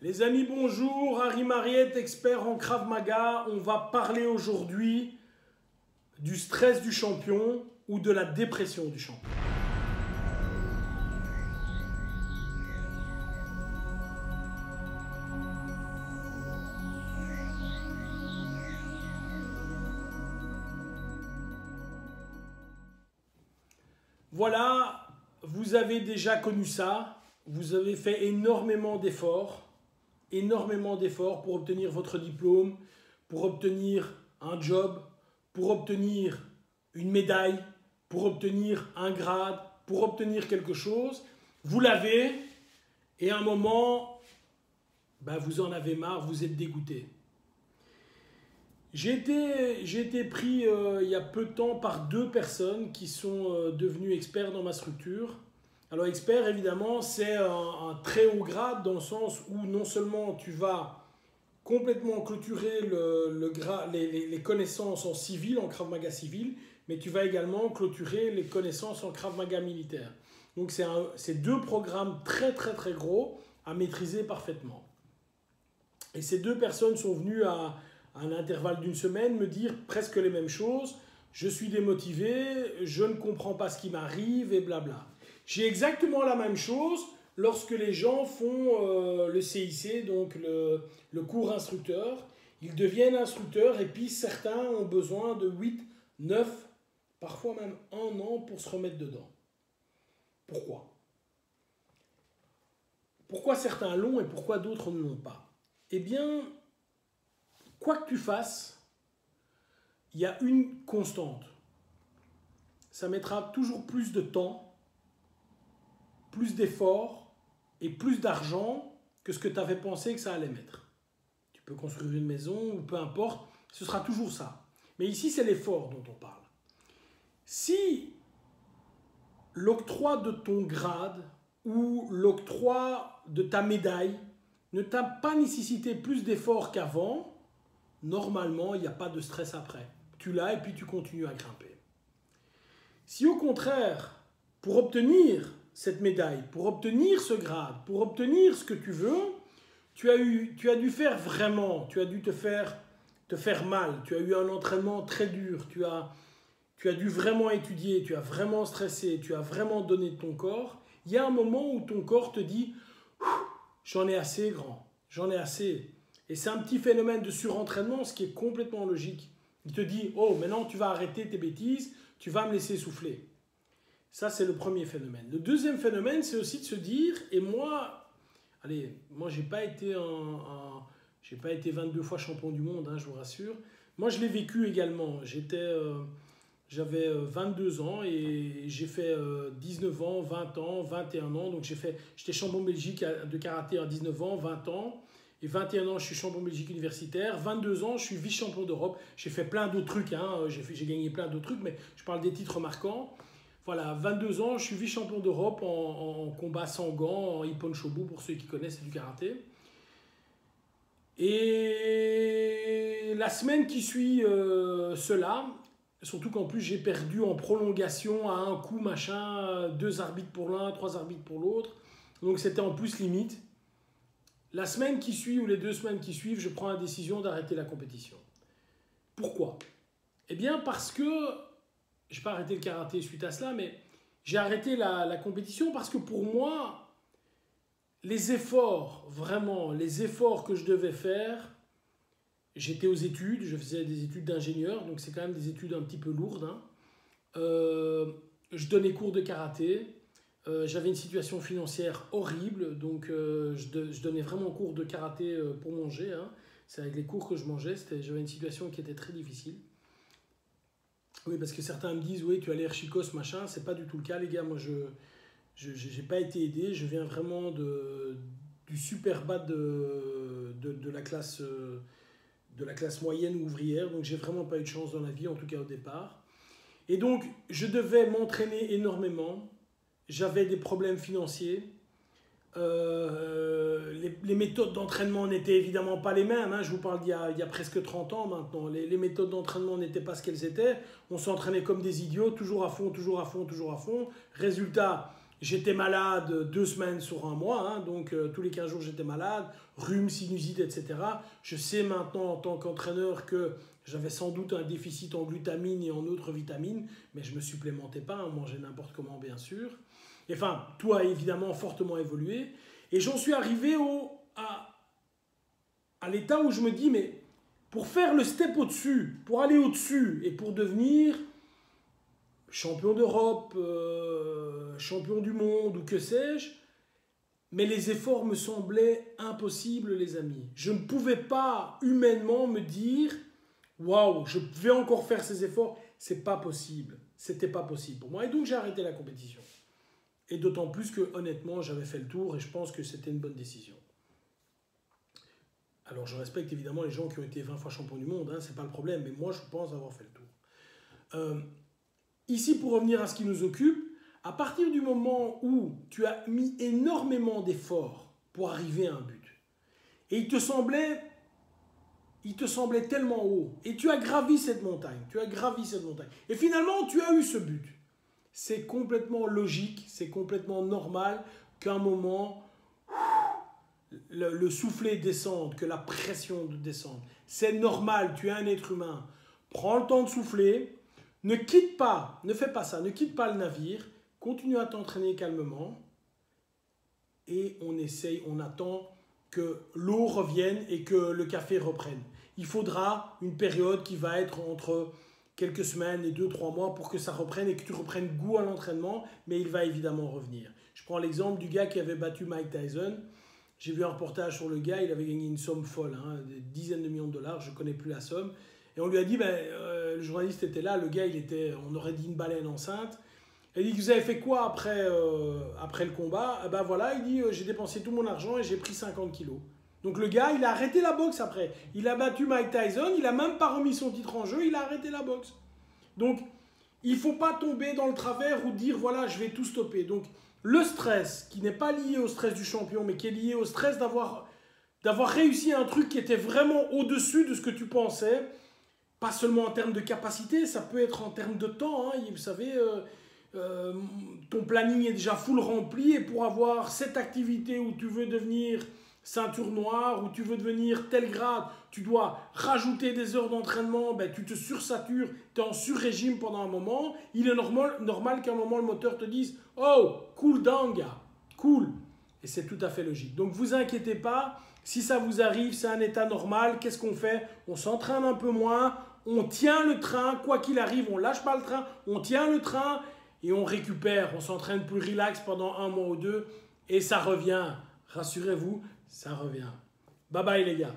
Les amis, bonjour, Harry Mariette, expert en Krav Maga. On va parler aujourd'hui du stress du champion ou de la dépression du champion. Voilà, vous avez déjà connu ça, vous avez fait énormément d'efforts pour obtenir votre diplôme, pour obtenir un job, pour obtenir une médaille, pour obtenir un grade, pour obtenir quelque chose. Vous l'avez et à un moment, vous en avez marre, vous êtes dégoûté. J'ai été pris il y a peu de temps par deux personnes qui sont devenues experts dans ma structure. Alors expert, évidemment, c'est un très haut grade dans le sens où non seulement tu vas complètement clôturer les connaissances en civil, en Krav Maga civil, mais tu vas également clôturer les connaissances en Krav Maga militaire. Donc c'est deux programmes très gros à maîtriser parfaitement. Et ces deux personnes sont venues à un intervalle d'une semaine me dire presque les mêmes choses. Je suis démotivé, je ne comprends pas ce qui m'arrive et blabla. J'ai exactement la même chose lorsque les gens font le CIC, donc le cours instructeur. Ils deviennent instructeurs et puis certains ont besoin de 8, 9, parfois même 1 an pour se remettre dedans. Pourquoi? Pourquoi certains l'ont et pourquoi d'autres ne l'ont pas? Eh bien, quoi que tu fasses, il y a une constante. Ça mettra toujours plus de temps, plus d'efforts et plus d'argent que ce que tu avais pensé que ça allait mettre. Tu peux construire une maison ou peu importe, ce sera toujours ça. Mais ici, c'est l'effort dont on parle. Si l'octroi de ton grade ou l'octroi de ta médaille ne t'a pas nécessité plus d'efforts qu'avant, normalement, il n'y a pas de stress après. Tu l'as et puis tu continues à grimper. Si au contraire, pour obtenir cette médaille, pour obtenir ce grade, pour obtenir ce que tu veux, tu as dû faire vraiment, tu as dû te faire mal, tu as eu un entraînement très dur, tu as dû vraiment étudier, tu as vraiment stressé, tu as vraiment donné de ton corps, il y a un moment où ton corps te dit « j'en ai assez grand, j'en ai assez ». Et c'est un petit phénomène de surentraînement, ce qui est complètement logique. Il te dit « oh, maintenant tu vas arrêter tes bêtises, tu vas me laisser souffler ». Ça, c'est le premier phénomène. Le deuxième phénomène, c'est aussi de se dire, et moi, j'ai pas été 22 fois champion du monde, hein, je vous rassure. Moi, je l'ai vécu également. J'avais 22 ans et j'ai fait 19 ans, 20 ans, 21 ans. Donc, j'étais champion de Belgique de karaté à 19 ans, 20 ans. Et 21 ans, je suis champion de Belgique universitaire. 22 ans, je suis vice-champion d'Europe. J'ai fait plein d'autres trucs, hein. J'ai gagné plein d'autres trucs, mais je parle des titres marquants. Voilà, 22 ans, je suis vice-champion d'Europe en combat sans gants, en Ippon Shobu, pour ceux qui connaissent, c'est du karaté. Et la semaine qui suit cela, surtout qu'en plus j'ai perdu en prolongation à un coup, machin, 2 arbitres pour l'un, 3 arbitres pour l'autre. Donc c'était en plus limite. La semaine qui suit ou les 2 semaines qui suivent, je prends la décision d'arrêter la compétition. Pourquoi? Eh bien parce que je n'ai pas arrêté le karaté suite à cela, mais j'ai arrêté la compétition parce que pour moi, les efforts, vraiment, les efforts que je devais faire, j'étais aux études, je faisais des études d'ingénieur, donc c'est quand même des études un petit peu lourdes. Hein. Je donnais cours de karaté, j'avais une situation financière horrible, donc je donnais vraiment cours de karaté pour manger. Hein. C'est avec les cours que je mangeais, j'avais une situation qui était très difficile. Oui, parce que certains me disent, oui, tu as l'air chicos, machin. C'est pas du tout le cas, les gars. Moi, je n'ai pas été aidé. Je viens vraiment du super bas de la classe moyenne ou ouvrière. Donc, j'ai vraiment pas eu de chance dans la vie, en tout cas au départ. Et donc, je devais m'entraîner énormément. J'avais des problèmes financiers. Les méthodes d'entraînement n'étaient évidemment pas les mêmes. Hein. Je vous parle d'il y a presque 30 ans maintenant. Les méthodes d'entraînement n'étaient pas ce qu'elles étaient. On s'entraînait comme des idiots, toujours à fond, toujours à fond, toujours à fond. Résultat, J'étais malade 2 semaines sur un mois, hein, donc tous les 15 jours j'étais malade, rhume, sinusite, etc. Je sais maintenant en tant qu'entraîneur que j'avais sans doute un déficit en glutamine et en autres vitamines, mais je ne me supplémentais pas, hein, mangeais n'importe comment bien sûr. Et enfin, tout a évidemment fortement évolué. Et j'en suis arrivé à l'état où je me dis, mais pour faire le step au-dessus, pour aller au-dessus et pour devenir champion d'Europe, champion du monde ou que sais-je, mais les efforts me semblaient impossibles, les amis. Je ne pouvais pas humainement me dire waouh, je vais encore faire ces efforts. C'est pas possible. C'était pas possible pour moi. Et donc j'ai arrêté la compétition. Et d'autant plus que honnêtement, j'avais fait le tour et je pense que c'était une bonne décision. Alors je respecte évidemment les gens qui ont été 20 fois champions du monde, hein, c'est pas le problème, mais moi je pense avoir fait le tour. Ici, pour revenir à ce qui nous occupe, à partir du moment où tu as mis énormément d'efforts pour arriver à un but, et il te semblait tellement haut, et tu as gravi cette montagne, et finalement tu as eu ce but, c'est complètement logique, c'est complètement normal qu'à un moment, le soufflet descende, que la pression descende. C'est normal, tu es un être humain. Prends le temps de souffler. Ne quitte pas, ne fais pas ça, ne quitte pas le navire, continue à t'entraîner calmement et on attend que l'eau revienne et que le café reprenne. Il faudra une période qui va être entre quelques semaines et 2-3 mois pour que ça reprenne et que tu reprennes goût à l'entraînement, mais il va évidemment revenir. Je prends l'exemple du gars qui avait battu Mike Tyson. J'ai vu un reportage sur le gars, il avait gagné une somme folle, hein, des dizaines de millions de dollars, je ne connais plus la somme. Et on lui a dit, le journaliste était là, le gars, on aurait dit une baleine enceinte. Il dit, vous avez fait quoi après le combat? Ben voilà, il dit, j'ai dépensé tout mon argent et j'ai pris 50 kilos. Donc le gars, il a arrêté la boxe après. Il a battu Mike Tyson, il n'a même pas remis son titre en jeu, il a arrêté la boxe. Donc, il ne faut pas tomber dans le travers ou dire, voilà, je vais tout stopper. Donc, le stress, qui n'est pas lié au stress du champion, mais qui est lié au stress d'avoir réussi un truc qui était vraiment au-dessus de ce que tu pensais, pas seulement en termes de capacité, ça peut être en termes de temps. Hein. Vous savez, ton planning est déjà full rempli et pour avoir cette activité où tu veux devenir ceinture noire, où tu veux devenir tel grade, tu dois rajouter des heures d'entraînement, ben, tu te sursatures, tu es en sur-régime pendant un moment. Il est normal qu'à un moment le moteur te dise « Oh, cool down, gars, cool ». Et c'est tout à fait logique. Donc, vous inquiétez pas, si ça vous arrive, c'est un état normal. Qu'est-ce qu'on fait? On s'entraîne un peu moins, on tient le train, quoi qu'il arrive, on lâche pas le train, on tient le train et on récupère. On s'entraîne plus relax pendant 1 mois ou 2 et ça revient. Rassurez-vous, ça revient. Bye bye les gars.